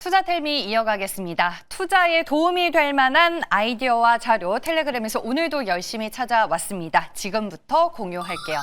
투자텔미 이어가겠습니다. 투자에 도움이 될 만한 아이디어와 자료 텔레그램에서 오늘도 열심히 찾아왔습니다. 지금부터 공유할게요.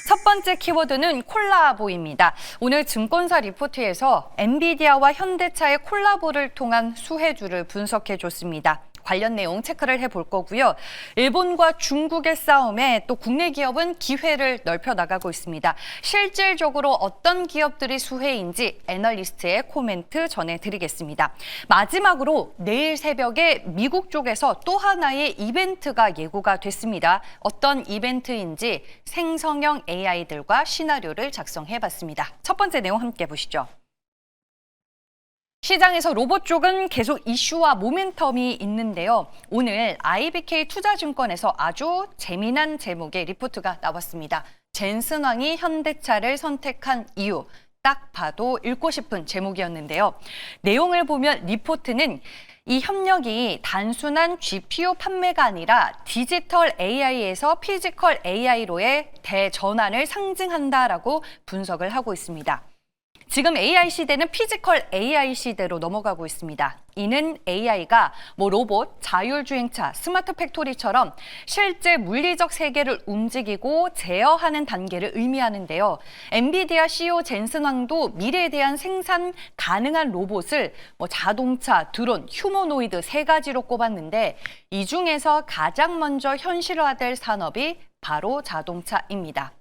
첫 번째 키워드는 콜라보입니다. 오늘 증권사 리포트에서 엔비디아와 현대차의 콜라보를 통한 수혜주를 분석해줬습니다. 관련 내용 체크를 해볼 거고요. 일본과 중국의 싸움에 또 국내 기업은 기회를 넓혀 나가고 있습니다. 실질적으로 어떤 기업들이 수혜인지 애널리스트의 코멘트 전해드리겠습니다. 마지막으로 내일 새벽에 미국 쪽에서 또 하나의 이벤트가 예고가 됐습니다. 어떤 이벤트인지 생성형 AI들과 시나리오를 작성해봤습니다. 첫 번째 내용 함께 보시죠. 시장에서 로봇 쪽은 계속 이슈와 모멘텀이 있는데요. 오늘 IBK 투자증권에서 아주 재미난 제목의 리포트가 나왔습니다. 젠슨 왕이 현대차를 선택한 이유. 딱 봐도 읽고 싶은 제목이었는데요. 내용을 보면 리포트는 이 협력이 단순한 GPU 판매가 아니라 디지털 AI에서 피지컬 AI로의 대전환을 상징한다라고 분석을 하고 있습니다. 지금 AI 시대는 피지컬 AI 시대로 넘어가고 있습니다. 이는 AI가 로봇, 자율주행차, 스마트 팩토리처럼 실제 물리적 세계를 움직이고 제어하는 단계를 의미하는데요. 엔비디아 CEO 젠슨 황도 미래에 대한 생산 가능한 로봇을 자동차, 드론, 휴머노이드 세 가지로 꼽았는데 이 중에서 가장 먼저 현실화될 산업이 바로 자동차입니다.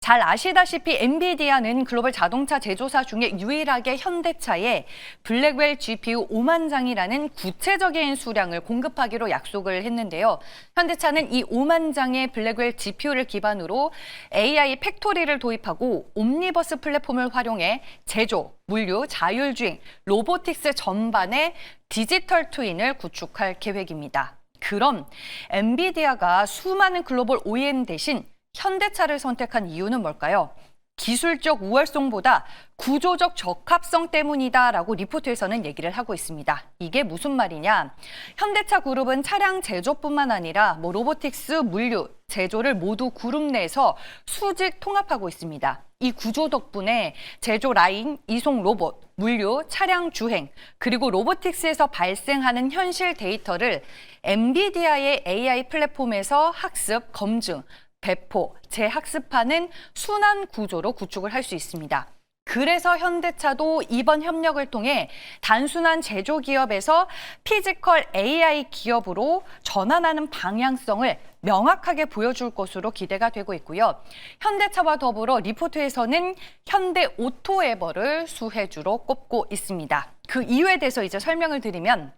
잘 아시다시피 엔비디아는 글로벌 자동차 제조사 중에 유일하게 현대차에 블랙웰 GPU 5만 장이라는 구체적인 수량을 공급하기로 약속을 했는데요. 현대차는 이 5만 장의 블랙웰 GPU를 기반으로 AI 팩토리를 도입하고 옴니버스 플랫폼을 활용해 제조, 물류, 자율주행, 로보틱스 전반의 디지털 트윈을 구축할 계획입니다. 그럼 엔비디아가 수많은 글로벌 OEM 대신 현대차를 선택한 이유는 뭘까요? 기술적 우월성보다 구조적 적합성 때문이다라고 리포트에서는 얘기를 하고 있습니다. 이게 무슨 말이냐? 현대차 그룹은 차량 제조뿐만 아니라 로보틱스, 물류, 제조를 모두 그룹 내에서 수직 통합하고 있습니다. 이 구조 덕분에 제조 라인, 이송 로봇, 물류, 차량 주행, 그리고 로보틱스에서 발생하는 현실 데이터를 엔비디아의 AI 플랫폼에서 학습, 검증, 배포, 재학습하는 순환 구조로 구축을 할 수 있습니다. 그래서 현대차도 이번 협력을 통해 단순한 제조 기업에서 피지컬 AI 기업으로 전환하는 방향성을 명확하게 보여줄 것으로 기대가 되고 있고요. 현대차와 더불어 리포트에서는 현대 오토에버를 수혜주로 꼽고 있습니다. 그 이유에 대해서 이제 설명을 드리면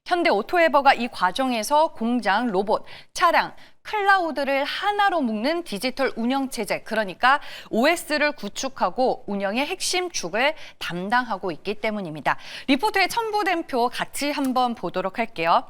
현대 오토에버가 이 과정에서 공장, 로봇, 차량, 클라우드를 하나로 묶는 디지털 운영체제, 그러니까 OS를 구축하고 운영의 핵심 축을 담당하고 있기 때문입니다. 리포트에 첨부된 표 같이 한번 보도록 할게요.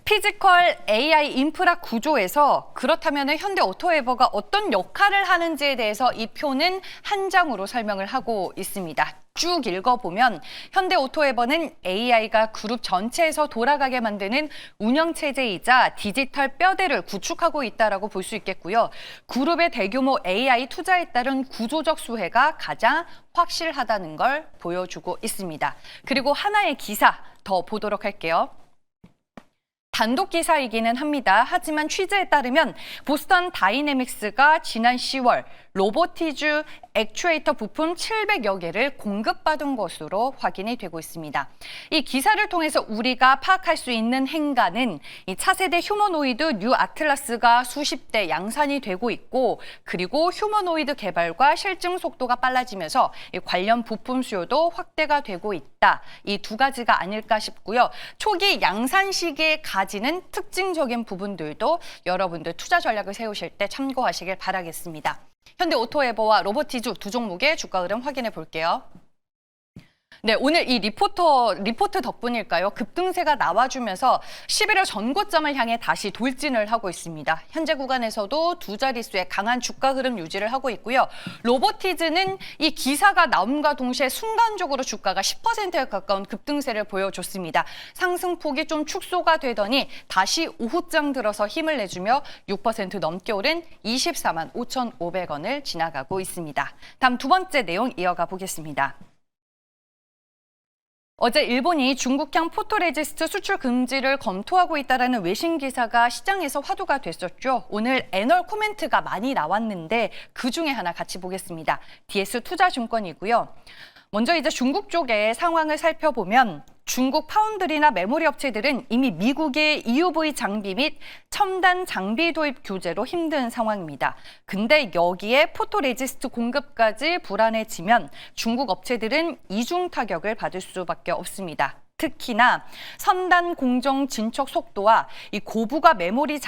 피지컬 AI 인프라 구조에서 그렇다면 현대 오토에버가 어떤 역할을 하는지에 대해서 이 표는 한 장으로 설명을 하고 있습니다. 쭉 읽어보면 현대 오토에버는 AI가 그룹 전체에서 돌아가게 만드는 운영체제이자 디지털 뼈대를 구축하고 있다라고 볼 수 있겠고요. 그룹의 대규모 AI 투자에 따른 구조적 수혜가 가장 확실하다는 걸 보여주고 있습니다. 그리고 하나의 기사 더 보도록 할게요. 단독 기사이기는 합니다. 하지만 취재에 따르면 보스턴 다이내믹스가 지난 10월 로보티즈 액추에이터 부품 700여 개를 공급받은 것으로 확인이 되고 있습니다. 이 기사를 통해서 우리가 파악할 수 있는 행간은 이 차세대 휴머노이드 뉴 아틀라스가 수십 대 양산이 되고 있고, 그리고 휴머노이드 개발과 실증 속도가 빨라지면서 이 관련 부품 수요도 확대가 되고 있다. 이 두 가지가 아닐까 싶고요. 초기 양산 시기에 가지는 특징적인 부분들도 여러분들 투자 전략을 세우실 때 참고하시길 바라겠습니다. 현대 오토에버와 로보티즈 두 종목의 주가 흐름 확인해 볼게요. 네, 오늘 이 리포트 덕분일까요? 급등세가 나와주면서 11월 전고점을 향해 다시 돌진을 하고 있습니다. 현재 구간에서도 두 자릿수의 강한 주가 흐름 유지를 하고 있고요. 로보티즈는 이 기사가 나옴과 동시에 순간적으로 주가가 10%에 가까운 급등세를 보여줬습니다. 상승폭이 좀 축소가 되더니 다시 오후장 들어서 힘을 내주며 6% 넘게 오른 24만 5,500원을 지나가고 있습니다. 다음 두 번째 내용 이어가 보겠습니다. 어제 일본이 중국향 포토레지스트 수출 금지를 검토하고 있다는 외신 기사가 시장에서 화두가 됐었죠. 오늘 애널 코멘트가 많이 나왔는데 그중에 하나 같이 보겠습니다. DS투자증권이고요. 먼저 이제 중국 쪽의 상황을 살펴보면 중국 파운드리나 메모리 업체들은 이미 미국의 EUV 장비 및 첨단 장비 도입 규제로 힘든 상황입니다. 근데 여기에 포토레지스트 공급까지 불안해지면 중국 업체들은 이중 타격을 받을 수밖에 없습니다. 특히나 선단 공정 진척 속도와 이 고부가 메모리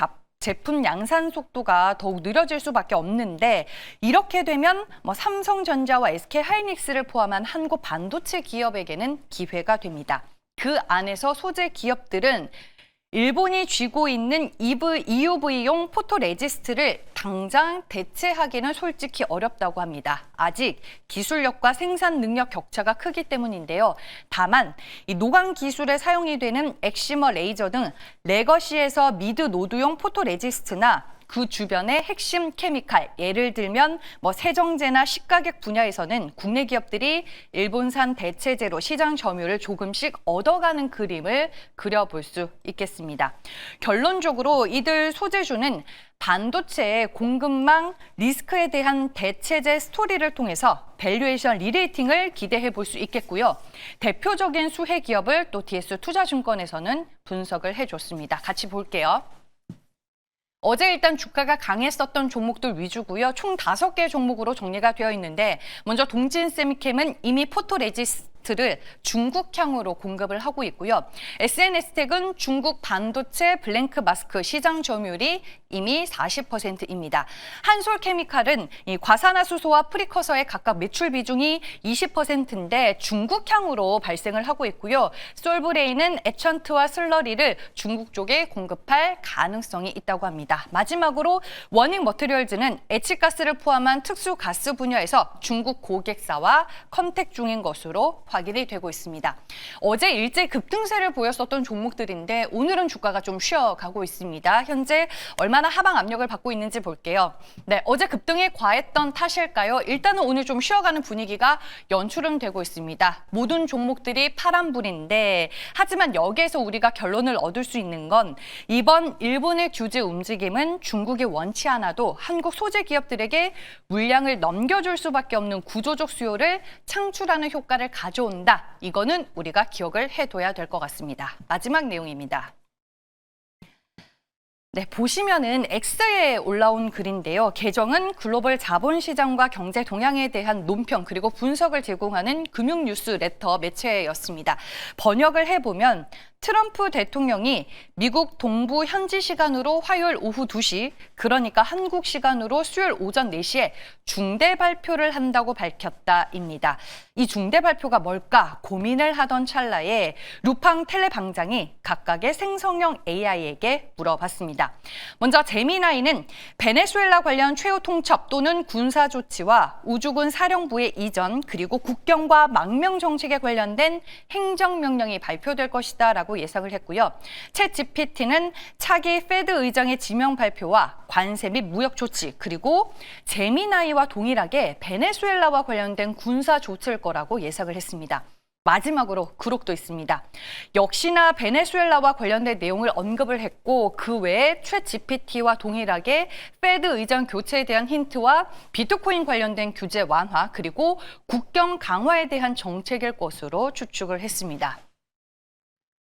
제품 양산 속도가 더욱 느려질 수밖에 없는데 이렇게 되면 삼성전자와 SK하이닉스를 포함한 한국 반도체 기업에게는 기회가 됩니다. 그 안에서 소재 기업들은 일본이 쥐고 있는 EUV용 포토레지스트를 당장 대체하기는 솔직히 어렵다고 합니다. 아직 기술력과 생산 능력 격차가 크기 때문인데요. 다만 이 노광 기술에 사용이 되는 엑시머 레이저 등 레거시에서 미드 노드용 포토레지스트나 그 주변의 핵심 케미칼, 예를 들면 세정제나 식가격 분야에서는 국내 기업들이 일본산 대체제로 시장 점유율을 조금씩 얻어가는 그림을 그려볼 수 있겠습니다. 결론적으로 이들 소재주는 반도체의 공급망 리스크에 대한 대체제 스토리를 통해서 밸류에이션 리레이팅을 기대해 볼 수 있겠고요. 대표적인 수혜 기업을 또 DS투자증권에서는 분석을 해줬습니다. 같이 볼게요. 어제 일단 주가가 강했었던 종목들 위주고요. 총 5개 종목으로 정리가 되어 있는데 먼저 동진세미캠은 이미 포토레지스트를 중국향으로 공급을 하고 있고요. SNS텍은 중국 반도체 블랭크 마스크 시장 점유율이 이미 40%입니다. 한솔케미칼은 이 과산화수소와 프리커서의 각각 매출 비중이 20%인데 중국향으로 발생을 하고 있고요. 솔브레인은 에천트와 슬러리를 중국 쪽에 공급할 가능성이 있다고 합니다. 마지막으로 워닝 머티리얼즈는 에치가스를 포함한 특수가스 분야에서 중국 고객사와 컨택 중인 것으로 확인이 되고 있습니다. 어제 일제히 급등세를 보였었던 종목들인데 오늘은 주가가 좀 쉬어가고 있습니다. 현재 얼마나 하방 압력을 받고 있는지 볼게요. 네, 어제 급등이 과했던 탓일까요? 일단은 오늘 좀 쉬어가는 분위기가 연출은 되고 있습니다. 모든 종목들이 파란불인데 하지만 여기에서 우리가 결론을 얻을 수 있는 건 이번 일본의 규제 움직임은 중국이 원치 않아도 한국 소재 기업들에게 물량을 넘겨줄 수밖에 없는 구조적 수요를 창출하는 효과를 가져온다. 이거는 우리가 기억을 해둬야 될 것 같습니다. 마지막 내용입니다. 네, 보시면은 X에 올라온 글인데요. 계정은 글로벌 자본시장과 경제 동향에 대한 논평 그리고 분석을 제공하는 금융뉴스 레터 매체였습니다. 번역을 해보면 트럼프 대통령이 미국 동부 현지 시간으로 화요일 오후 2시, 그러니까 한국 시간으로 수요일 오전 4시에 중대 발표를 한다고 밝혔다입니다. 이 중대 발표가 뭘까 고민을 하던 찰나에 루팡 텔레방장이 각각의 생성형 AI에게 물어봤습니다. 먼저 제미나이는 베네수엘라 관련 최후 통첩 또는 군사 조치와 우주군 사령부의 이전 그리고 국경과 망명 정책에 관련된 행정명령이 발표될 것이다 라고 예상을 했고요. 챗 GPT는 차기 페드 의장의 지명 발표와 관세 및 무역 조치 그리고 제미나이와 동일하게 베네수엘라와 관련된 군사 조치일 거라고 예상을 했습니다. 마지막으로 그록도 있습니다. 역시나 베네수엘라와 관련된 내용을 언급을 했고 그 외에 챗 GPT와 동일하게 페드 의장 교체에 대한 힌트와 비트코인 관련된 규제 완화 그리고 국경 강화에 대한 정책일 것으로 추측을 했습니다.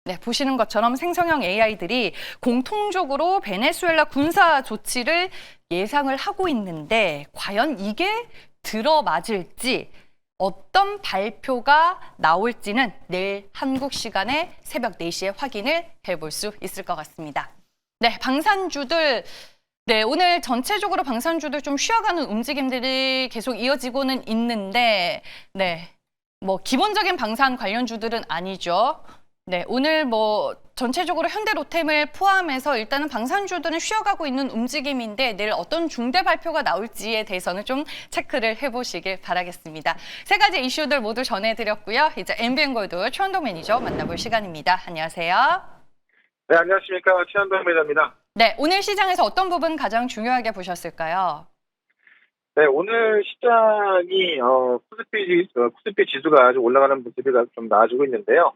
네, 보시는 것처럼 생성형 AI들이 공통적으로 베네수엘라 군사 조치를 예상을 하고 있는데 과연 이게 들어맞을지 어떤 발표가 나올지는 내일 한국 시간에 새벽 4시에 확인을 해볼 수 있을 것 같습니다. 네, 방산주들 네, 오늘 전체적으로 방산주들 좀 쉬어가는 움직임들이 계속 이어지고는 있는데 네, 기본적인 방산 관련주들은 아니죠. 네, 오늘 전체적으로 현대로템을 포함해서 일단은 방산주들은 쉬어가고 있는 움직임인데 내일 어떤 중대 발표가 나올지에 대해서는 좀 체크를 해보시길 바라겠습니다. 세 가지 이슈들 모두 전해드렸고요. 이제 MBN골드 최원동 매니저 만나볼 시간입니다. 안녕하세요. 네, 안녕하십니까. 최원동 매니저입니다. 네, 오늘 시장에서 어떤 부분 가장 중요하게 보셨을까요? 네, 오늘 시장이 코스피 지수가 아주 올라가는 모습이 좀 나아지고 있는데요.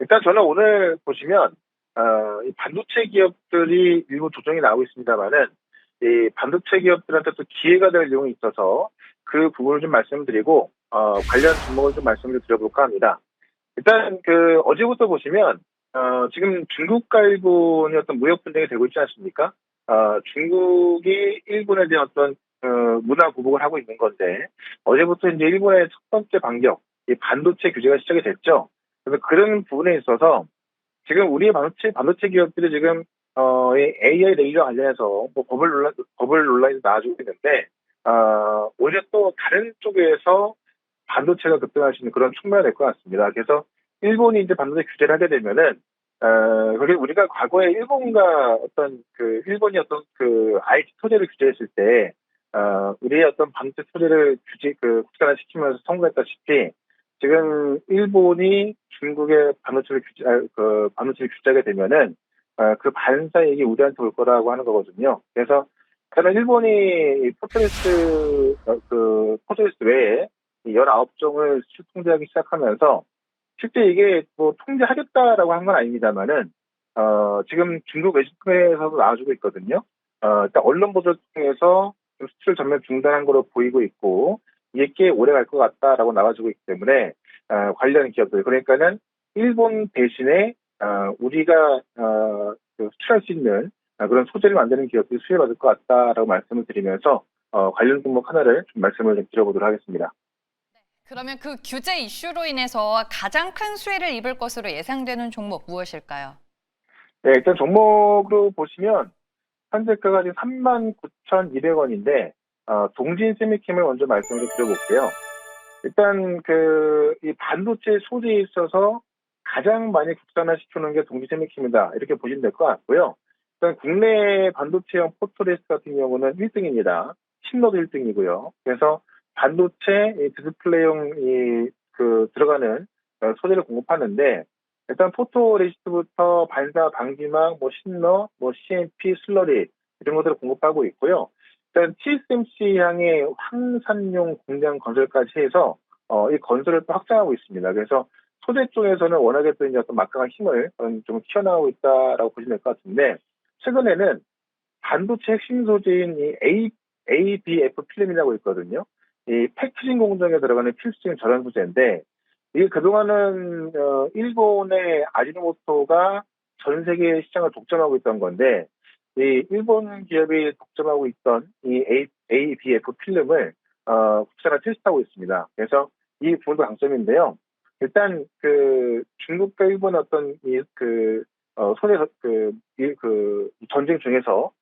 일단 저는 오늘 보시면 이 반도체 기업들이 일부 조정이 나오고 있습니다만은 이 반도체 기업들한테 또 기회가 될 내용이 있어서 그 부분을 좀 말씀드리고 관련 종목을 좀 말씀을 드려볼까 합니다. 일단 어제부터 보시면 지금 중국과 일본이 어떤 무역 분쟁이 되고 있지 않습니까? 중국이 일본에 대한 어떤 문화 보복을 하고 있는 건데 어제부터 이제 일본의 첫 번째 반격, 이 반도체 규제가 시작이 됐죠. 그래서 그런 부분에 있어서 지금 우리의 반도체 기업들이 지금 이 AI 레이저 관련해서 뭐 버블 논란이 나와주고 있는데 오히려 또 다른 쪽에서 반도체가 급등할 수 있는 그런 측면이 될 것 같습니다. 그래서 일본이 이제 반도체 규제를 하게 되면은 그게 우리가 과거에 일본과 일본이 어떤 IT 소재를 규제했을 때 우리의 어떤 반도체 소재를 국산화시키면서 성공했다시피 지금 일본이 중국의 반도체를 규제하게 되면은 그 반사이익이 우리한테 올 거라고 하는 거거든요. 그래서 저는 일본이 포트리스 외에 19종을 수출 통제하기 시작하면서 실제 이게 뭐 통제하겠다라고 한 건 아닙니다만은 지금 중국 외신에서도 나와주고 있거든요. 일단 언론 보도를 통해서 수출 전면 중단한 거로 보이고 있고 이게 꽤 오래 갈 것 같다라고 나와주고 있기 때문에 관련 기업들 그러니까는 일본 대신에 우리가 수출할 수 있는 그런 소재를 만드는 기업들이 수혜받을 것 같다라고 말씀을 드리면서 관련 종목 하나를 좀 말씀을 좀 드려보도록 하겠습니다. 그러면 그 규제 이슈로 인해서 가장 큰 수혜를 입을 것으로 예상되는 종목 무엇일까요? 네, 일단 종목으로 보시면 현재가가 지금 39,200원인데 동진 세미캠을 먼저 말씀을 좀 드려볼게요. 일단 이 반도체 소재에 있어서 가장 많이 국산화시키는 게 동진 세미캠이다 이렇게 보시면 될 것 같고요. 일단 국내 반도체형 포토레스트 같은 경우는 1등입니다. 신노도 1등이고요. 그래서 반도체 디스플레이용 들어가는 소재를 공급하는데 일단 포토레시스트부터 반사 방지막, 신너, CMP, 슬러리 이런 것들을 공급하고 있고요. 일단 TSMC 향의 황산용 공장 건설까지 해서 이 건설을 또 확장하고 있습니다. 그래서 소재 쪽에서는 워낙에 또 이제 어떤 막강한 힘을 좀 키워나가고 있다라고 보시면 될 것 같은데 최근에는 반도체 핵심 소재인 이 ABF 필름이라고 있거든요. 이 패키징 공정에 들어가는 필수적인 절연 소재인데 이게 그동안은 일본의 아지노모토가 전 세계 시장을 독점하고 있던 건데 이 일본 기업이 독점하고 있던 이 ABF 필름을 국산화 테스트하고 있습니다. 그래서 이 부분도 강점인데요. 일단 중국과 일본의 어떤 소재 이 전쟁 중에서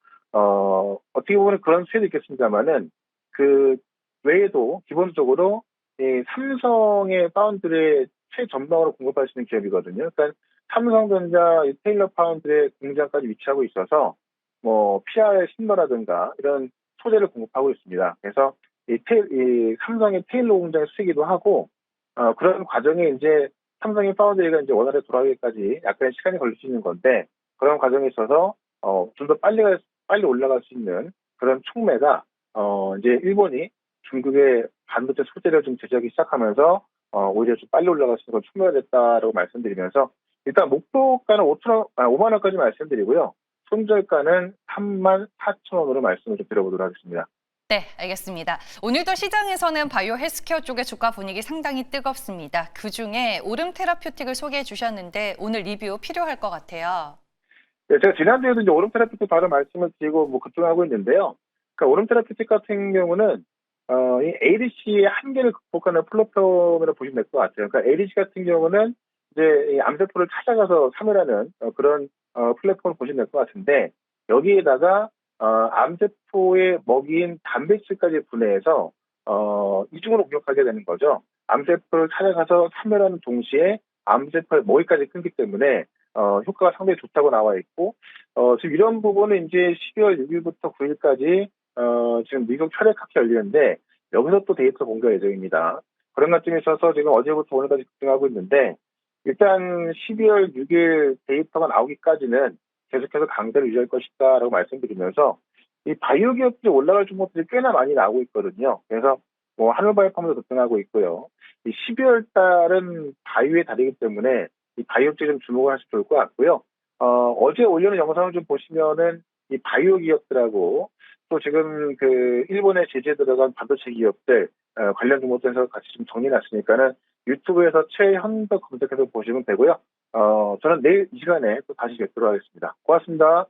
어떻게 보면 그런 수혜도 있겠습니다만은 그 외에도 기본적으로 이 삼성의 파운드의 최전방으로 공급할 수 있는 기업이거든요. 그러니까 삼성전자 테일러 파운드의 공장까지 위치하고 있어서 PR 신너라든가 이런 소재를 공급하고 있습니다. 그래서 이 삼성의 테일러 공장에 쓰기도 하고 그런 과정에 이제 삼성의 파운드가 이제 원활하게 돌아가기까지 약간의 시간이 걸릴 수 있는 건데 그런 과정에 있어서 좀 더 빨리 올라갈 수 있는 그런 촉매가 이제 일본이 중국의 반도체 소재를 좀 제조하기 시작하면서 오히려 좀 빨리 올라갈 수 있는 건 촉매가 됐다라고 말씀드리면서 일단 목표가는 5만 원까지 말씀드리고요. 손절가는 34,000원으로 말씀을 좀 드려보도록 하겠습니다. 네, 알겠습니다. 오늘도 시장에서는 바이오 헬스케어 쪽의 주가 분위기 상당히 뜨겁습니다. 그중에 오름 테라퓨틱을 소개해 주셨는데 오늘 리뷰 필요할 것 같아요. 네, 제가 지난주에도 이제 오름 테라퓨틱 바로 말씀을 드리고 급등하고 있는데요. 그러니까 오름 테라퓨틱 같은 경우는 이 ADC의 한계를 극복하는 플랫폼이라고 보시면 될 것 같아요. 그러니까 ADC 같은 경우는 이제 이 암세포를 찾아가서 사멸하는 그런 플랫폼을 보시면 될 것 같은데 여기에다가 암세포의 먹이인 단백질까지 분해해서 이중으로 공격하게 되는 거죠. 암세포를 찾아가서 사멸하는 동시에 암세포의 먹이까지 끊기 때문에 효과가 상당히 좋다고 나와 있고 지금 이런 부분은 이제 12월 6일부터 9일까지 지금 미국 혈액학회 열리는데 여기서 또 데이터 공개 예정입니다. 그런 관점에 있어서 지금 어제부터 오늘까지 집중하고 있는데 일단 12월 6일 데이터가 나오기까지는 계속해서 강세를 유지할 것이다라고 말씀드리면서 이 바이오 기업들이 올라갈 종목들이 꽤나 많이 나오고 있거든요. 그래서 뭐 한올바이오팜도 급등하고 있고요. 이 12월 달은 바이오의 달이기 때문에 이 바이오 쪽에 좀 주목을 하시면 좋을 것 같고요. 어제 올려놓은 영상을 좀 보시면은 이 바이오 기업들하고 또 지금 그 일본의 제재에 들어간 반도체 기업들 관련 종목들에서 같이 좀 정리해놨으니까는 유튜브에서 최현덕 검색해서 보시면 되고요. 저는 내일 이 시간에 또 다시 뵙도록 하겠습니다. 고맙습니다.